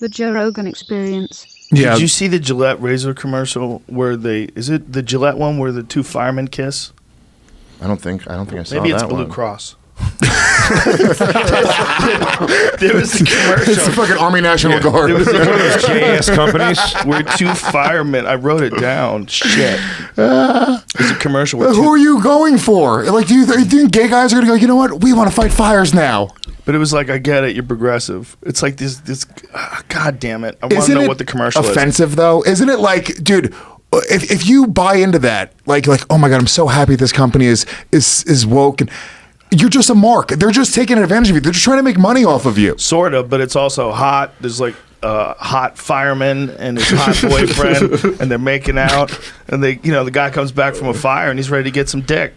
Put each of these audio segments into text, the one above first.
The Joe Rogan Experience. Yeah. Did you see the Gillette razor commercial where is it the Gillette one where the two firemen kiss? I don't think I saw Maybe it's that Blue one. Cross. There was a commercial. It's the fucking Army National Guard. There was One of those JS companies. where two firemen. I wrote it down. Shit. There's a commercial where Who are you going for? Like, do you think gay guys are going to go, you know what? We want to fight fires now. But it was like, I get it, you're progressive. It's like this God damn it. I want to Isn't know it what the commercial is. offensive, though? Isn't it like, dude, if you buy into that, like, oh my God, I'm so happy this company is woke, and you're just a mark. They're just taking advantage of you. They're just trying to make money off of you. Sort of, but it's also hot. There's like hot fireman and his hot boyfriend, and they're making out, and the guy comes back from a fire and he's ready to get some dick,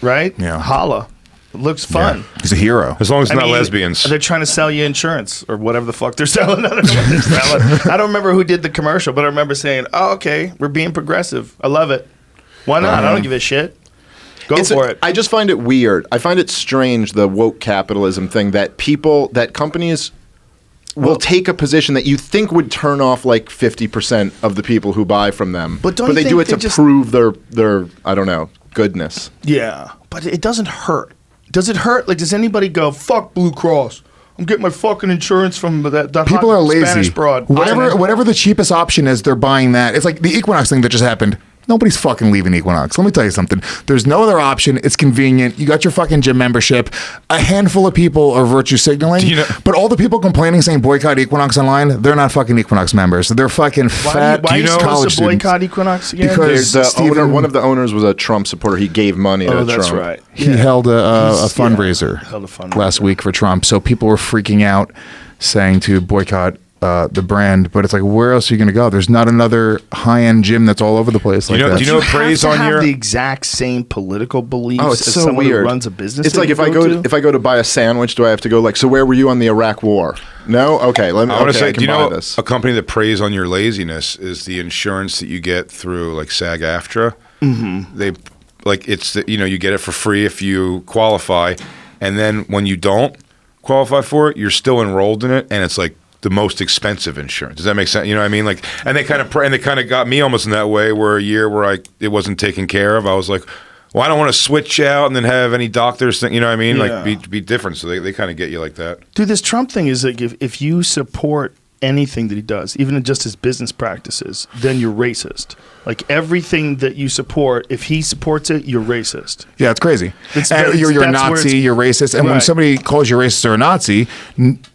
right? Yeah. Holla. It looks fun. Yeah. He's a hero. As long as it's I not mean, lesbians. They're trying to sell you insurance or whatever the fuck they're selling. I don't know what they're selling. I don't remember who did the commercial, but I remember saying, "Oh, okay, we're being progressive. I love it. Why not? I don't give a shit. Go for it." I just find it weird. I find it strange, the woke capitalism thing, that companies will take a position that you think would turn off like 50% of the people who buy from them. But don't you they think do it they to just- prove their I don't know, goodness. Yeah, but it doesn't hurt. Does it hurt? Like, does anybody go, "Fuck Blue Cross. I'm getting my fucking insurance from that People hot are lazy. Spanish broad." Whatever the cheapest option is, they're buying that. It's like the Equinox thing that just happened. Nobody's fucking leaving Equinox. Let me tell you something. There's no other option. It's convenient. You got your fucking gym membership. A handful of people are virtue signaling. But all the people complaining saying boycott Equinox online, they're not fucking Equinox members. They're fucking fat Why are you college supposed to students. boycott Equinox again? Because One of the owners was a Trump supporter. He gave money to Oh, Trump. that's right. He held a fundraiser held a fundraiser last week for Trump. So people were freaking out saying to boycott the brand, but it's like, where else are you going to go? There's not another high-end gym that's all over the place like that. Do you know what praise have to on have your the exact same political beliefs Oh, it's as so someone weird. who runs a business? It's that like you if I go to buy a sandwich, do I have to go like, so where were you on the Iraq War? No? Okay, let me I want to okay, say, I do you can know buy this. a company that preys on your laziness is the insurance that you get through like SAG-AFTRA? Mm-hmm. They it's you get it for free if you qualify, and then when you don't qualify for it, you're still enrolled in it, and it's like the most expensive insurance. Does that make sense? You know what I mean? Like, and they kind of got me almost in that way, where a year where it wasn't taken care of, I was like, well, I don't want to switch out and then have any doctors think, you know what I mean? Yeah. Like be different. So they kind of get you like that. Dude, this Trump thing is like if you support anything that he does, even in just his business practices, then you're racist. Like everything that you support, if he supports it, you're racist. Yeah, it's crazy. It's And very- you're a that's where Nazi, it's- you're racist. And when Right. somebody calls you racist or a Nazi,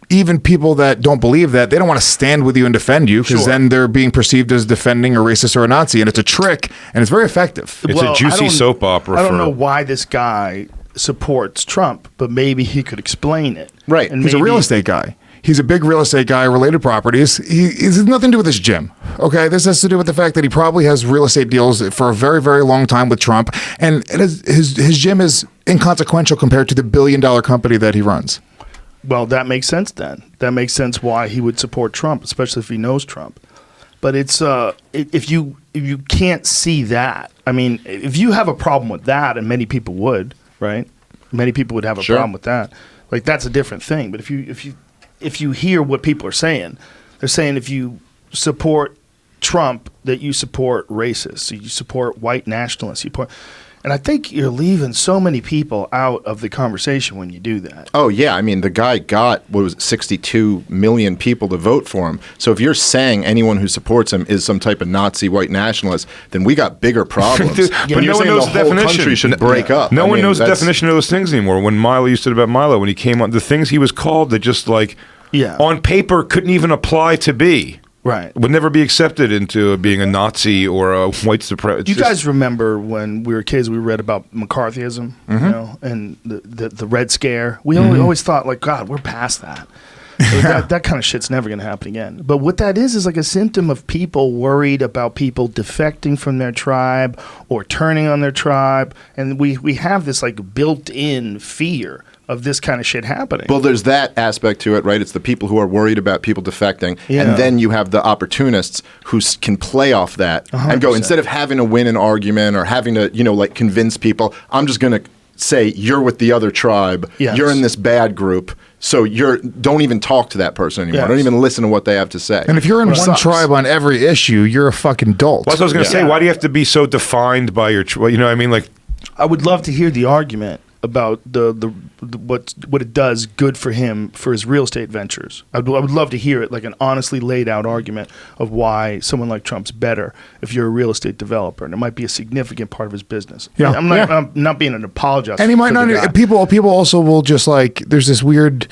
even people that don't believe that, they don't want to stand with you and defend you because Sure. then they're being perceived as defending a racist or a Nazi. And it's a trick, and it's very effective. It's a juicy soap opera I don't for- know why this guy supports Trump, but maybe he could explain it. Right. And He's a maybe- real estate guy. He's a big real estate guy, related properties. He has nothing to do with his gym. Okay, this has to do with the fact that he probably has real estate deals for a very, very long time with Trump, and his gym is inconsequential compared to the billion-dollar company that he runs. Well, that makes sense then. That makes sense why he would support Trump, especially if he knows Trump. But it's if you can't see that, I mean, if you have a problem with that, and many people would, right? Many people would have a Sure. problem with that. Like that's a different thing. But if you hear what people are saying, they're saying if you support Trump, that you support racists, you support white nationalists, and I think you're leaving so many people out of the conversation when you do that. Oh, yeah. I mean, the guy got, 62 million people to vote for him. So if you're saying anyone who supports him is some type of Nazi white nationalist, then we got bigger problems. Dude, But but you're no one saying knows the the whole definition. country should break up. No I one mean, knows the that's- definition of those things anymore. When Milo, you said about Milo, when he came on, the things he was called that just like on paper couldn't even apply to be. Right. Would never be accepted into being a Nazi or a white supremacist. You guys remember when we were kids, we read about McCarthyism, Mm-hmm. you know, and the Red Scare. We always thought, like, God, we're past that. That kind of shit's never going to happen again. But what that is like a symptom of people worried about people defecting from their tribe or turning on their tribe. And we have this, like, built-in fear of this kind of shit happening. Well, there's that aspect to it, right? It's the people who are worried about people defecting. Yeah. And then you have the opportunists who can play off that and go, 100%. instead of having to win an argument or having to, convince people, I'm just going to say you're with the other tribe. Yes. You're in this bad group. So don't even talk to that person anymore. Yes. Don't even listen to what they have to say. And if you're in Which one sucks. tribe on every issue, you're a fucking dolt. Well, that's what I was going to say. Why do you have to be so defined by your? You know what I mean? Like, I would love to hear the argument about the what it does good for him for his real estate ventures. I would love to hear it, like an honestly laid out argument of why someone like Trump's better if you're a real estate developer, and it might be a significant part of his business. Yeah. I'm not being an apologist. And he might for the not. guy. People also will just like. There's this weird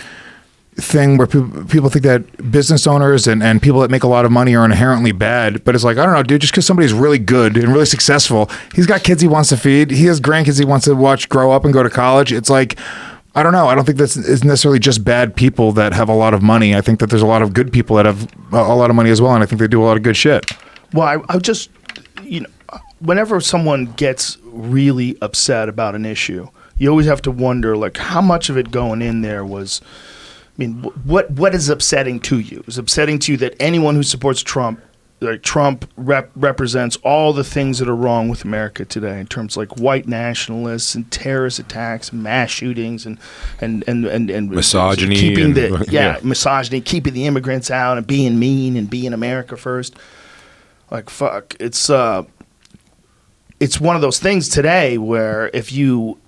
thing where people think that business owners and people that make a lot of money are inherently bad, but it's like, I don't know, dude, just because somebody's really good and really successful, he's got kids he wants to feed, he has grandkids he wants to watch grow up and go to college. It's like, I don't know, I don't think that's is necessarily just bad people that have a lot of money. I think that there's a lot of good people that have a lot of money as well, and I think they do a lot of good shit. Well, I just, whenever someone gets really upset about an issue, you always have to wonder, like, how much of it going in there was, I mean, what is upsetting to you? Is upsetting to you that anyone who supports Trump, like Trump represents all the things that are wrong with America today in terms of like white nationalists and terrorist attacks, mass shootings, and misogyny, keeping and, misogyny, keeping the immigrants out, and being mean and being America first. Like, fuck, it's one of those things today where if you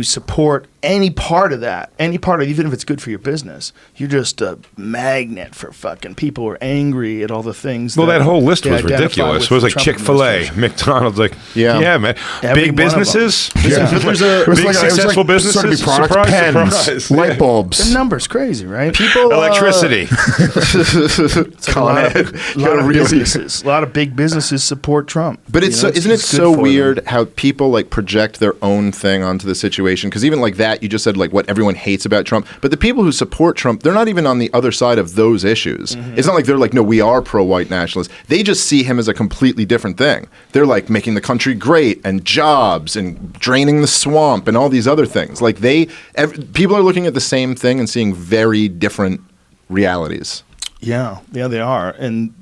support any part of that, even if it's good for your business, you're just a magnet for fucking people who are angry at all the things. well, that whole list they was identify ridiculous. with It was the like Trump Chick-fil-A, administration. McDonald's, like, Yeah. man. Every Big one of them. businesses, Yeah. There's a It was big like- it was successful like businesses. sort of products, Surprise, pens, surprise. light The bulbs. number's crazy, right? people Electricity. It's like a lot Con Ed. of, lot of businesses, a lot of big businesses support Trump. But it's so, isn't it good so for them. weird how people like project their own thing onto the situation? Because even like that, you just said like what everyone hates about Trump, but the people who support Trump, they're not even on the other side of those issues. It's not like they're like, no, we are pro-white nationalists. They just see him as a completely different thing. They're like making the country great and jobs and draining the swamp and all these other things. Like people are looking at the same thing and seeing very different realities. Yeah, they are, and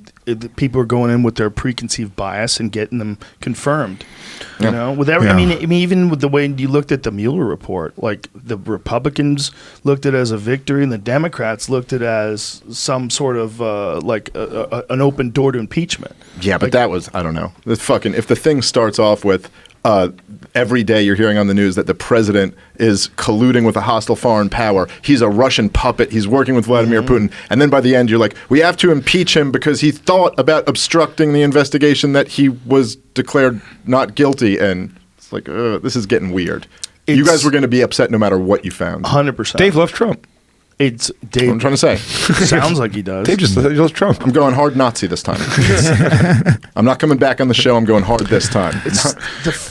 people are going in with their preconceived bias and getting them confirmed. You know, with every, Yeah. I mean, even with the way you looked at the Mueller report, like the Republicans looked at it as a victory, and the Democrats looked at it as some sort of an open door to impeachment. Yeah, but that was, I don't know. If the thing starts off with every day you're hearing on the news that the president is colluding with a hostile foreign power, he's a Russian puppet, he's working with Vladimir Putin, and then by the end you're like, we have to impeach him because he thought about obstructing the investigation that he was declared not guilty, and it's like, this is getting weird. You It's- guys were going to be upset no matter what you found. 100%. Dave loved Trump. It's That's Dave. what I'm trying to say. Sounds like he does. Dave just loves Trump. I'm going hard Nazi this time. I'm not coming back on the show. I'm going hard this time. It's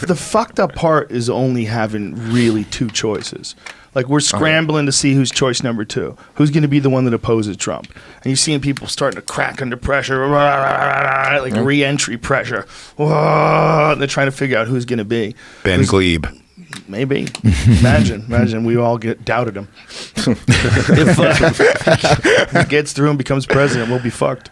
the fucked up part is only having really two choices. Like, we're scrambling to see who's choice number two. Who's going to be the one that opposes Trump? And you're seeing people starting to crack under pressure, like re-entry pressure. And they're trying to figure out who's going to be. Ben Glebe. Maybe. Imagine we all doubted him. If he gets through and becomes president, we'll be fucked.